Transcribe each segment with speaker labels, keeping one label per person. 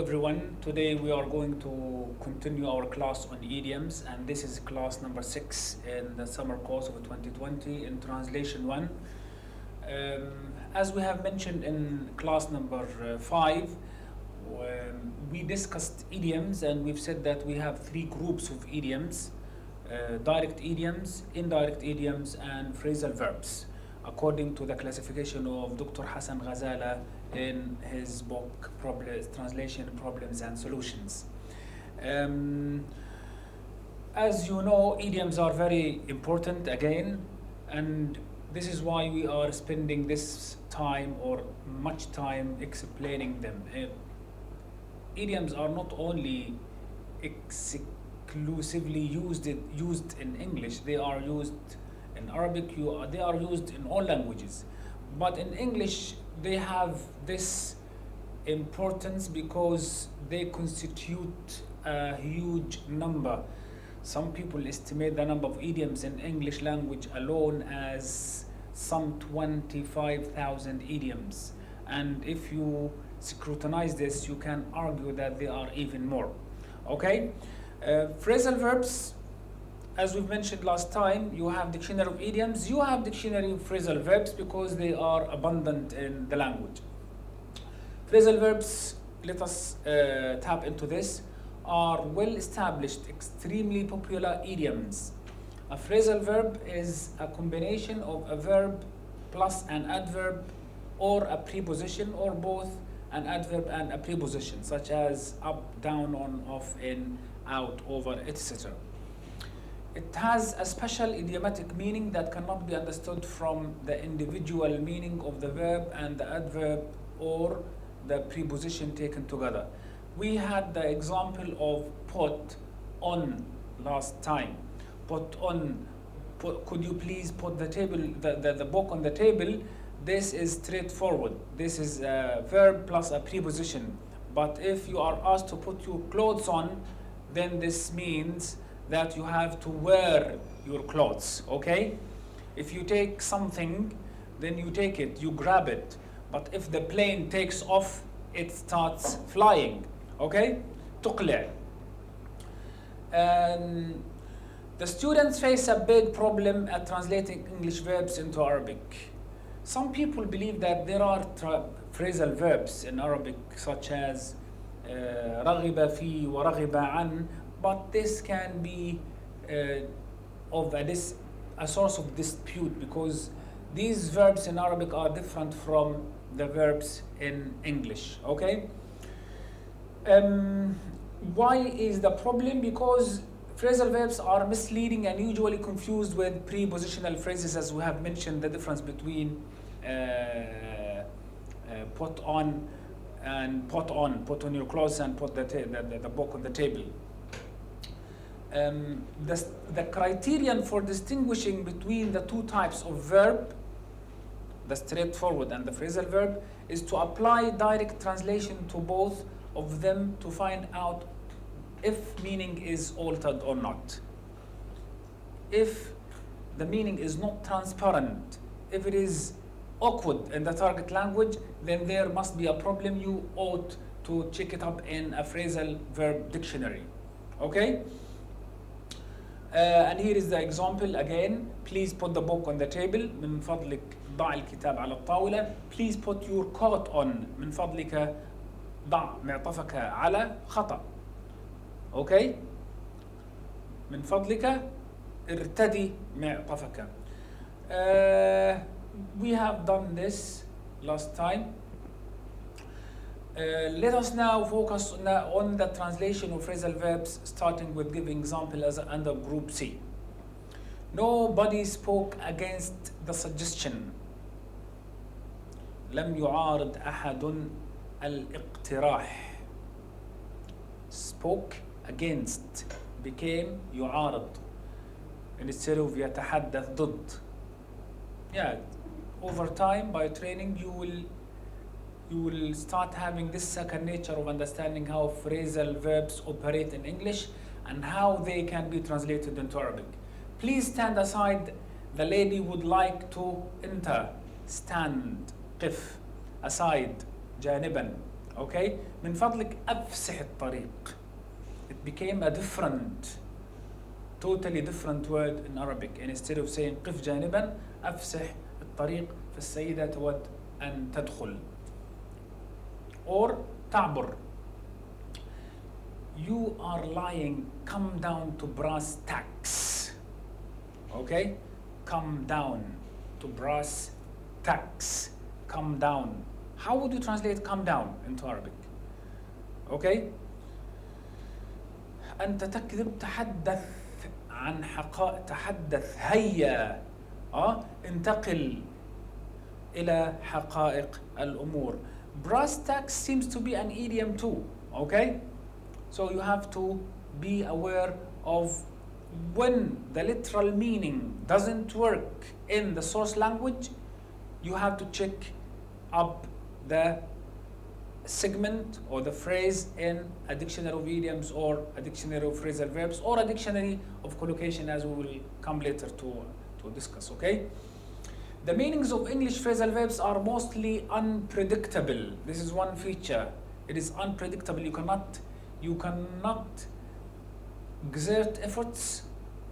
Speaker 1: everyone. Today we are going to continue our class on idioms, and this is class number 6 in the summer course of 2020 in translation 1. As we have mentioned in class number 5, we discussed idioms, and we've said that we have 3 groups of idioms: direct idioms, indirect idioms, and phrasal verbs, according to the classification of Dr. Hassan Ghazala in his book Translation Problems and Solutions. As you know, idioms are very important again, and this is why we are spending this time or much time explaining them. Idioms are not only exclusively used in English, they are used in Arabic, they are used in all languages. But in English, they have this importance because they constitute a huge number. Some people estimate the number of idioms in English language alone as some 25,000 idioms. And if you scrutinize this, you can argue that they are even more. Okay? Phrasal verbs, as we've mentioned last time, you have dictionary of idioms, you have dictionary of phrasal verbs because they are abundant in the language. Phrasal verbs, let us tap into this, are well-established, extremely popular idioms. A phrasal verb is a combination of a verb plus an adverb or a preposition, or both an adverb and a preposition, such as up, down, on, off, in, out, over, etc. It has a special idiomatic meaning that cannot be understood from the individual meaning of the verb and the adverb or the preposition taken together. We had the example of put on last time. Put on, could you please put the book on the table? This is straightforward. This is a verb plus a preposition. But if you are asked to put your clothes on, then this means that you have to wear your clothes, okay? If you take something, then you take it, you grab it. But if the plane takes off, it starts flying, okay? تقلع. The students face a big problem at translating English verbs into Arabic. Some people believe that there are phrasal verbs in Arabic, such as رغب في ورغب عن, but this can be a source of dispute because these verbs in Arabic are different from the verbs in English, okay? Why is the problem? Because phrasal verbs are misleading and usually confused with prepositional phrases, as we have mentioned the difference between put on and put on your clothes and put the book on the table. The criterion for distinguishing between the two types of verb, the straightforward and the phrasal verb, is to apply direct translation to both of them to find out if meaning is altered or not. If the meaning is not transparent, if it is awkward in the target language, then there must be a problem. You ought to check it up in a phrasal verb dictionary, okay? And here is the example again. Please put the book on the table. من فضلك ضع الكتاب على الطاولة. Please put your coat on. من فضلك ضع معطفك على خطأ. Okay? من فضلك ارتدي معطفك. We have done this last time. Let us now focus on the translation of phrasal verbs, starting with giving example as under group C. Nobody spoke against the suggestion. لم يعارض أحد الاقتراح. Spoke against became يعارض instead of يتحدث ضد. Yeah, over time by training you will start having this second nature of understanding how phrasal verbs operate in English and how they can be translated into Arabic. Please stand aside. The lady would like to enter. Stand. قف. Aside. جانبا. Okay, من فضلك أفسح الطريق. It became a totally different word in Arabic. And instead of saying قف جانبا, أفسح الطريق, فالسيدة تود أن تدخل. Or تعبر. You are lying, come down to brass tacks. Okay? Come down to brass tacks. Come down. How would you translate come down into Arabic? Okay? أنت تكذب, تحدث عن حقائق, تحدث, هيا, انتقل إلى حقائق الأمور. Brass tacks seems to be an idiom too, okay? So you have to be aware of when the literal meaning doesn't work in the source language, you have to check up the segment or the phrase in a dictionary of idioms or a dictionary of phrasal verbs or a dictionary of collocation, as we will come later to discuss, okay? The meanings of English phrasal verbs are mostly unpredictable. This is one feature. It is unpredictable. You cannot exert efforts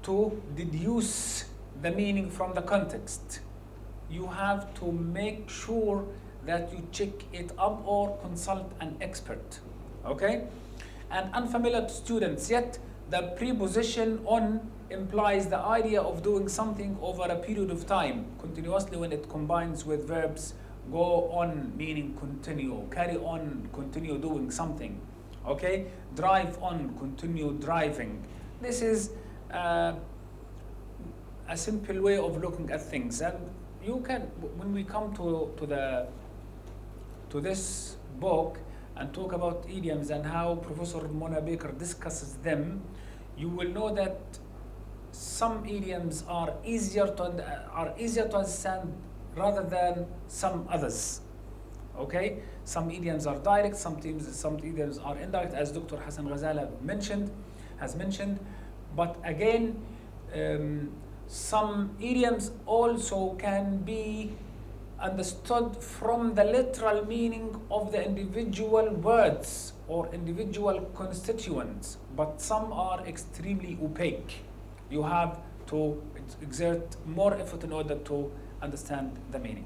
Speaker 1: to deduce the meaning from the context. You have to make sure that you check it up or consult an expert, okay? And unfamiliar to students, yet the preposition on implies the idea of doing something over a period of time, continuously, when it combines with verbs go on, meaning continue, carry on, continue doing something, okay? Drive on, continue driving. This is a simple way of looking at things, and you can, when we come to this book and talk about idioms and how Professor Mona Baker discusses them, you will know that some idioms are easier to understand rather than some others. Okay, some idioms are direct, some idioms are indirect, as Dr. Hassan Ghazala has mentioned. But again, some idioms also can be understood from the literal meaning of the individual words or individual constituents, but some are extremely opaque. You have to exert more effort in order to understand the meaning.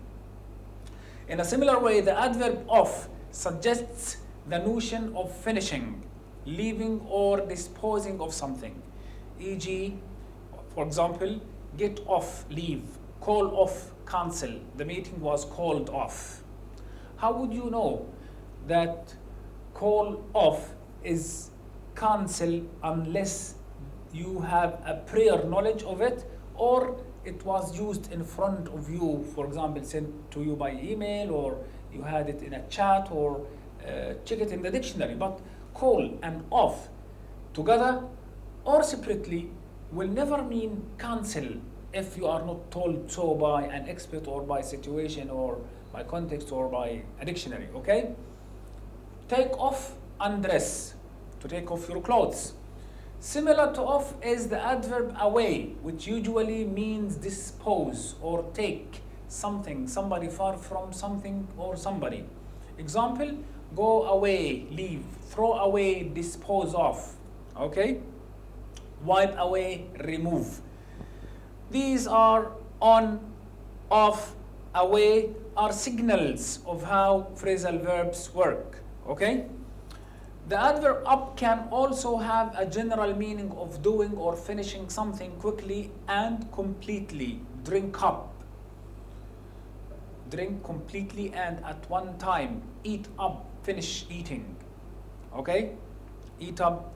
Speaker 1: In a similar way, the adverb of suggests the notion of finishing, leaving, or disposing of something. E.g., for example, get off, leave, call off, cancel. The meeting was called off. How would you know that call off is cancel unless you have a prior knowledge of it, or it was used in front of you, for example, sent to you by email, or you had it in a chat, or check it in the dictionary. But call and off together or separately will never mean cancel if you are not told so by an expert or by situation or by context or by a dictionary, okay? Take off, undress, to take off your clothes. Similar to off is the adverb away, which usually means dispose or take something, somebody far from something or somebody. Example, go away, leave, throw away, dispose of, okay? Wipe away, remove. These are on, off, away, are signals of how phrasal verbs work, okay? The adverb up can also have a general meaning of doing or finishing something quickly and completely. Drink up. Drink completely and at one time. Eat up, finish eating. Okay? Eat up,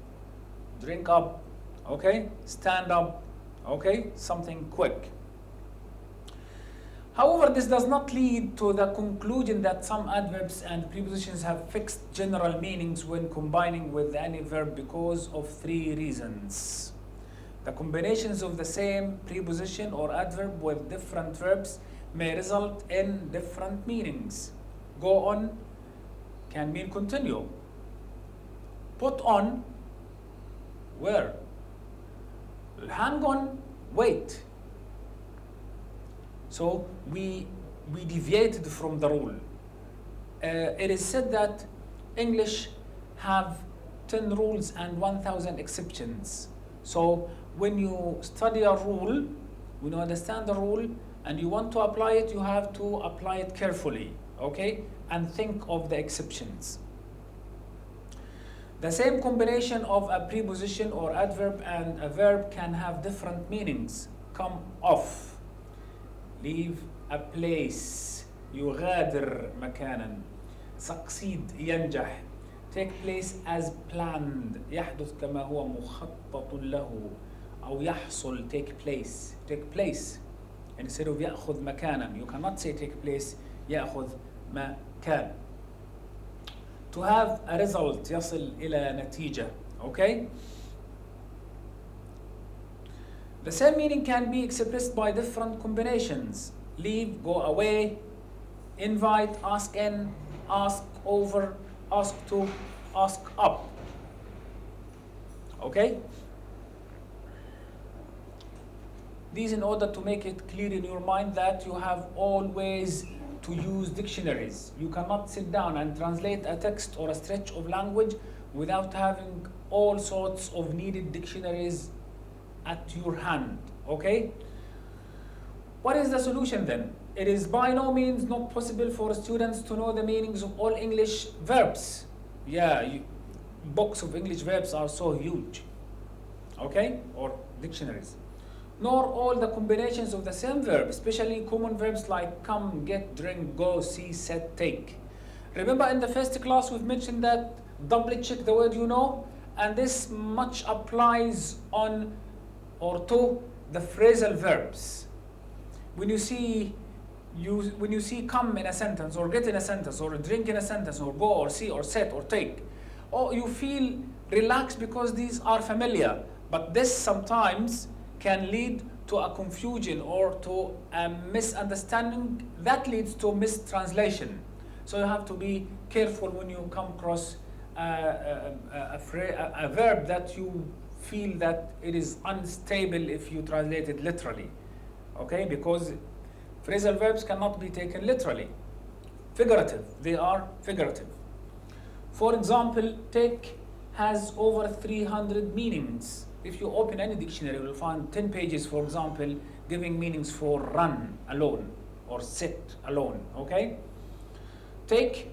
Speaker 1: drink up, okay? Stand up, okay? Something quick. However, this does not lead to the conclusion that some adverbs and prepositions have fixed general meanings when combining with any verb because of three reasons. The combinations of the same preposition or adverb with different verbs may result in different meanings. Go on can mean continue. Put on, wear. Hang on, wait. So we deviated from the rule. It is said that English have 10 rules and 1,000 exceptions. So when you study a rule, when you understand the rule and you want to apply it, you have to apply it carefully, okay? And think of the exceptions. The same combination of a preposition or adverb and a verb can have different meanings. Come off, leave a place, يغادر مكانا. Succeed, ينجح. Take place as planned, يحدث كما هو مخطط له. أو يحصل, take place instead of يأخذ مكانا. You cannot say take place, يأخذ مكان. To have a result, يصل إلى نتيجة, okay? The same meaning can be expressed by different combinations. Leave, go away, invite, ask in, ask over, ask to, ask up, okay? These in order to make it clear in your mind that you have always to use dictionaries. You cannot sit down and translate a text or a stretch of language without having all sorts of needed dictionaries at your hand, okay? What is the solution then? It is by no means not possible for students to know the meanings of all English verbs. Yeah, books of English verbs are so huge, okay? Or dictionaries. Nor all the combinations of the same verb, especially common verbs like come, get, drink, go, see, set, take. Remember in the first class we've mentioned that double check the word you know, and this much applies on or to the phrasal verbs. When you see come in a sentence, or get in a sentence, or drink in a sentence, or go, or see, or set, or take, or you feel relaxed because these are familiar, but this sometimes can lead to a confusion or to a misunderstanding that leads to mistranslation. So you have to be careful when you come across a verb that you feel that it is unstable if you translate it literally, okay? Because phrasal verbs cannot be taken literally. Figurative, they are figurative. For example, take has over 300 meanings. If you open any dictionary, you will find 10 pages, for example, giving meanings for run alone or sit alone, okay? Take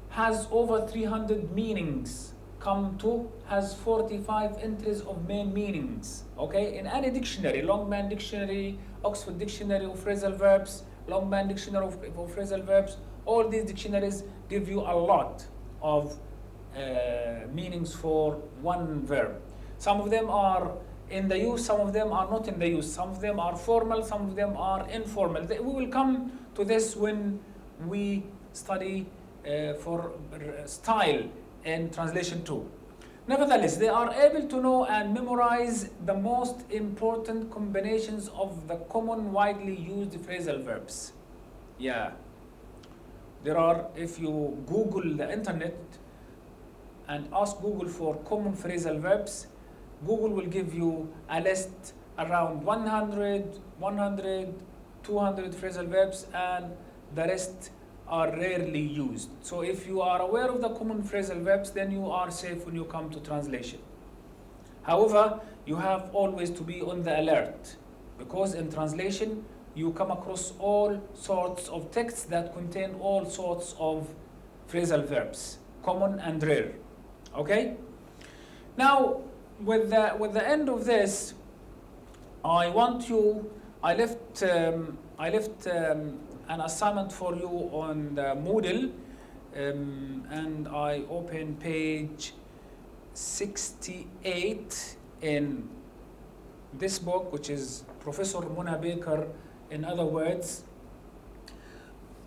Speaker 1: has over 300 meanings. Come to has 45 entries of main meanings, okay? In any dictionary, Longman Dictionary, Oxford Dictionary of Phrasal Verbs, Longman Dictionary of Phrasal Verbs, all these dictionaries give you a lot of meanings for one verb. Some of them are in the use, some of them are not in the use, some of them are formal, some of them are informal. We will come to this when we study for style in translation 2. Nevertheless, they are able to know and memorize the most important combinations of the common widely used phrasal verbs. Yeah. There are, if you Google the internet and ask Google for common phrasal verbs, Google will give you a list around 100, 200 phrasal verbs, and the rest are rarely used. So if you are aware of the common phrasal verbs, then you are safe when you come to translation. However, you have always to be on the alert, because in translation, you come across all sorts of texts that contain all sorts of phrasal verbs, common and rare, okay? Now, with the end of this, I left an assignment for you on the Moodle, and I open page 68 in this book, which is Professor Mona Baker, in other words.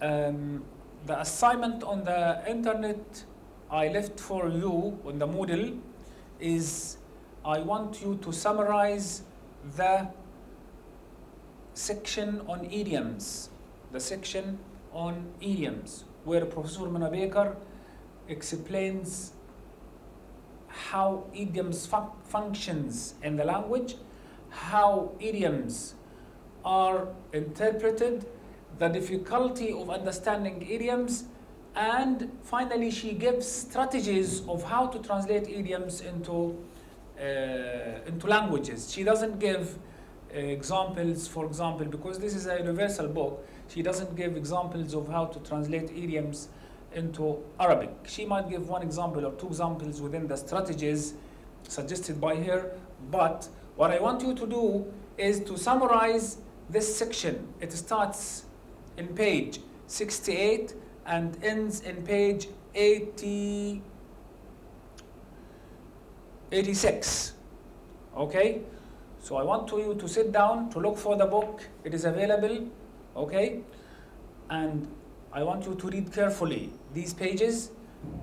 Speaker 1: The assignment on the internet I left for you on the Moodle is I want you to summarize the section on idioms, where Professor Mona Baker explains how idioms functions in the language, how idioms are interpreted, the difficulty of understanding idioms, And finally, she gives strategies of how to translate idioms into languages. She doesn't give examples, for example, because this is a universal book, she doesn't give examples of how to translate idioms into Arabic. She might give one example or two examples within the strategies suggested by her, but what I want you to do is to summarize this section. It starts in page 68 and ends in page 86. Okay? So I want you to sit down to look for the book. It is available. Okay? And I want you to read carefully these pages,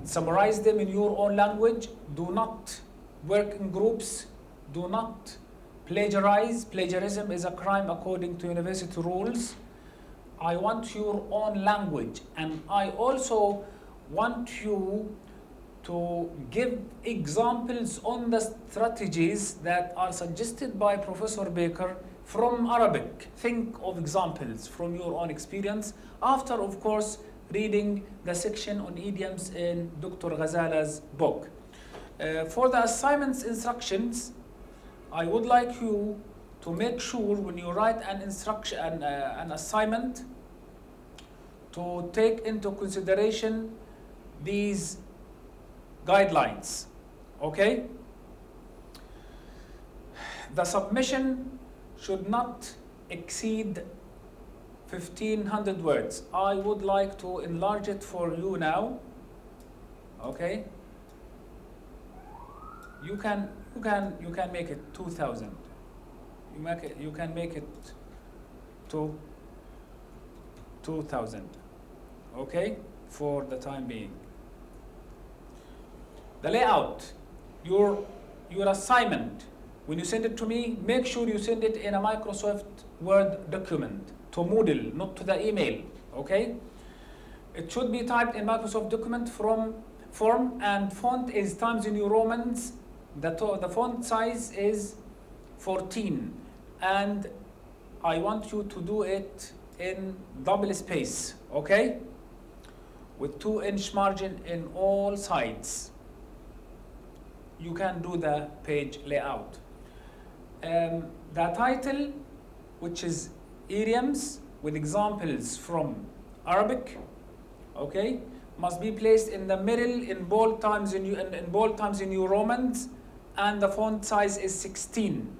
Speaker 1: summarize them in your own language. Do not work in groups. Do not plagiarize. Plagiarism is a crime according to university rules. I want your own language, and I also want you to give examples on the strategies that are suggested by Professor Baker from Arabic. Think of examples from your own experience after, of course, reading the section on idioms in Dr. Ghazala's book. For the assignments instructions, I would like you to make sure when you write an assignment to take into consideration these guidelines. Okay? The submission should not exceed 1,500 words. I would like to enlarge it for you now. Okay? You can make it 2,000. You can make it to 2,000. Okay? For the time being. The layout, your assignment, when you send it to me, make sure you send it in a Microsoft Word document to Moodle, not to the email. Okay? It should be typed in Microsoft document form, and font is Times New Romans. The font size is 14, and I want you to do it in double space, okay? With 2-inch margin in all sides. You can do the page layout. The title, which is idioms with examples from Arabic, okay, must be placed in the middle in bold Times New Romans, and the font size is 16.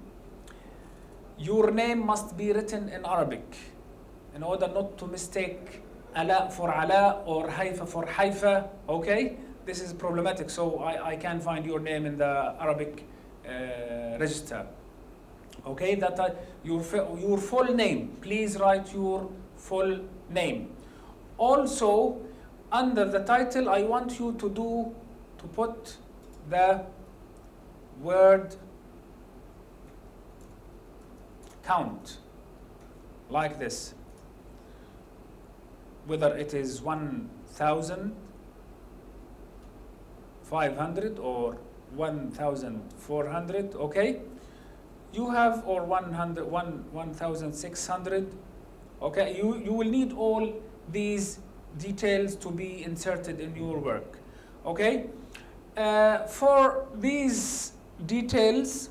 Speaker 1: Your name must be written in Arabic in order not to mistake Ala for Ala or Haifa for Haifa, okay? This is problematic, so I can't find your name in the Arabic register. Okay, your full name, please write your full name. Also, under the title, I want you to put the word count, like this. Whether it is 1,500 or 1,400, okay? You have, or 1,600, okay? You will need all these details to be inserted in your work, okay? For these details,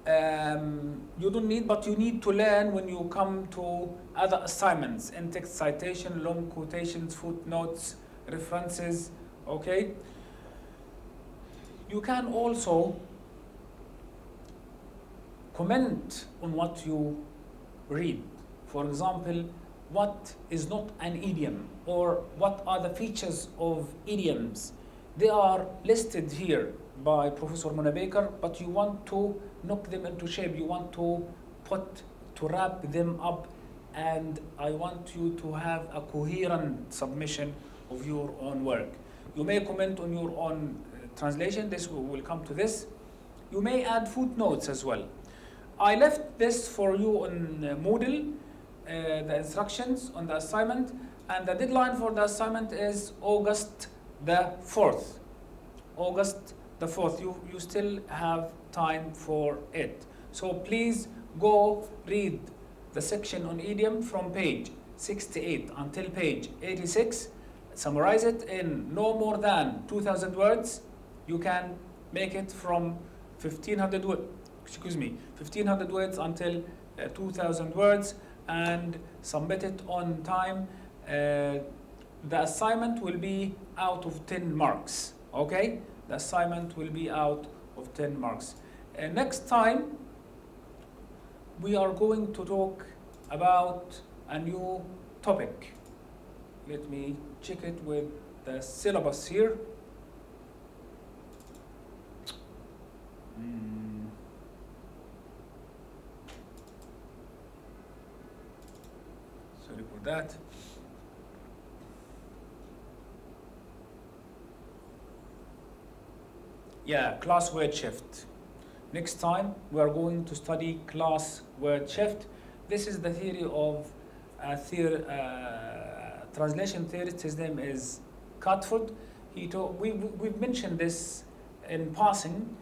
Speaker 1: you don't need, but you need to learn when you come to other assignments, in-text citation, long quotations, footnotes, references, okay? You can also comment on what you read. For example, what is not an idiom, or what are the features of idioms? They are listed here by Professor Mona Baker, but you want to knock them into shape. You want to wrap them up, and I want you to have a coherent submission of your own work. You may comment on your own translation. This will come to this. You may add footnotes as well. I left this for you on Moodle, the instructions on the assignment, and the deadline for the assignment is August the 4th. August the 4th. You still have time for it. So please go read the section on idiom from page 68 until page 86, summarize it in no more than 2,000 words, you can make it from 1,500 words, 1,500 words until 2,000 words, and submit it on time. The assignment will be out of 10 marks, okay? The assignment will be out of 10 marks. Next time, we are going to talk about a new topic. Let me check it with the syllabus here. Sorry for that. Yeah, class word shift. Next time we are going to study class word shift. This is the theory of translation theorist. His name is Catford. We've mentioned this in passing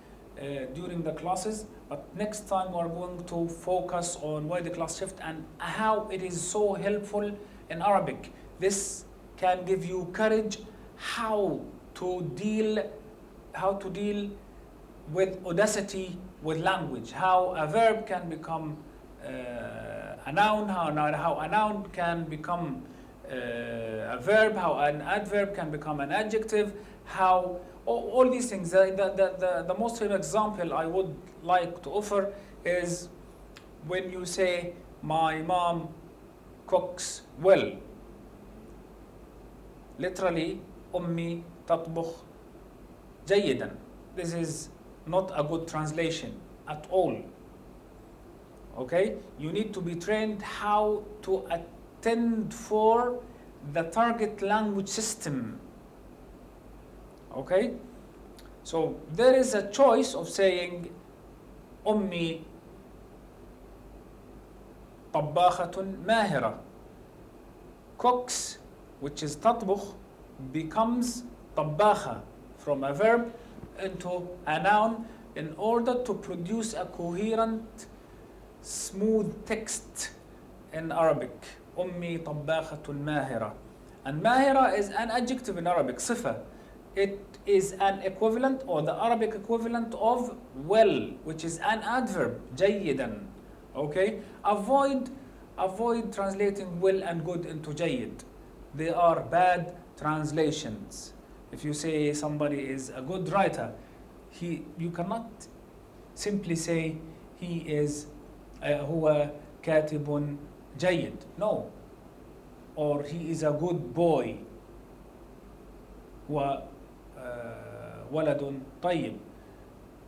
Speaker 1: during the classes, but next time we are going to focus on word class shift and how it is so helpful in Arabic. This can give you courage how to deal with audacity with language, how a verb can become a noun, how a noun can become a verb, how an adverb can become an adjective, how all these things. The most famous example I would like to offer is when you say, my mom cooks well. Literally, أمي تطبخ جيدا. This is not a good translation at all. Okay? You need to be trained how to attend for the target language system. Okay? So there is a choice of saying أمي طباخة ماهرة. Cooks, which is تطبخ, becomes طباخة from a verb into a noun in order to produce a coherent, smooth text in Arabic. أمي طباخة ماهرة. And ماهرة is an adjective in Arabic, صفة. It is an equivalent or the Arabic equivalent of well, which is an adverb, جيدا. Okay? Avoid translating well and good into جيد. They are bad translations. If you say somebody is a good writer, you cannot simply say he is هو كاتب جيد. No. Or he is a good boy. هو ولد طيب.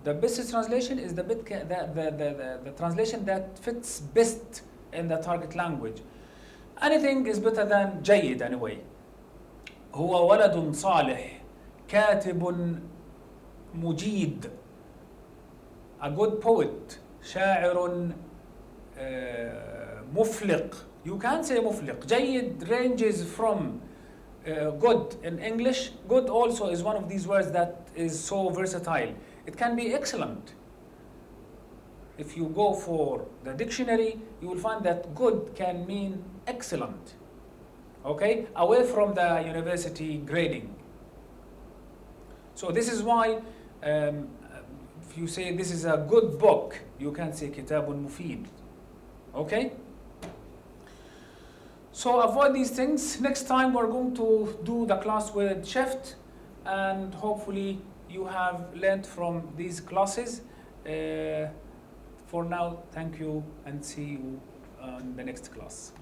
Speaker 1: The best translation is the translation that fits best in the target language. Anything is better than جيد anyway. هو ولد صالح كاتب مجيد. A good poet. شاعر مفلق. You can say مفلق. جيد ranges from good in English. Good also is one of these words that is so versatile. It can be excellent. If you go for the dictionary, you will find that good can mean excellent. Okay? Away from the university grading. So this is why if you say this is a good book, you can say كتاب مفيد. Okay? So avoid these things. Next time we're going to do the class word shift, and hopefully you have learned from these classes. For now, thank you and see you in the next class.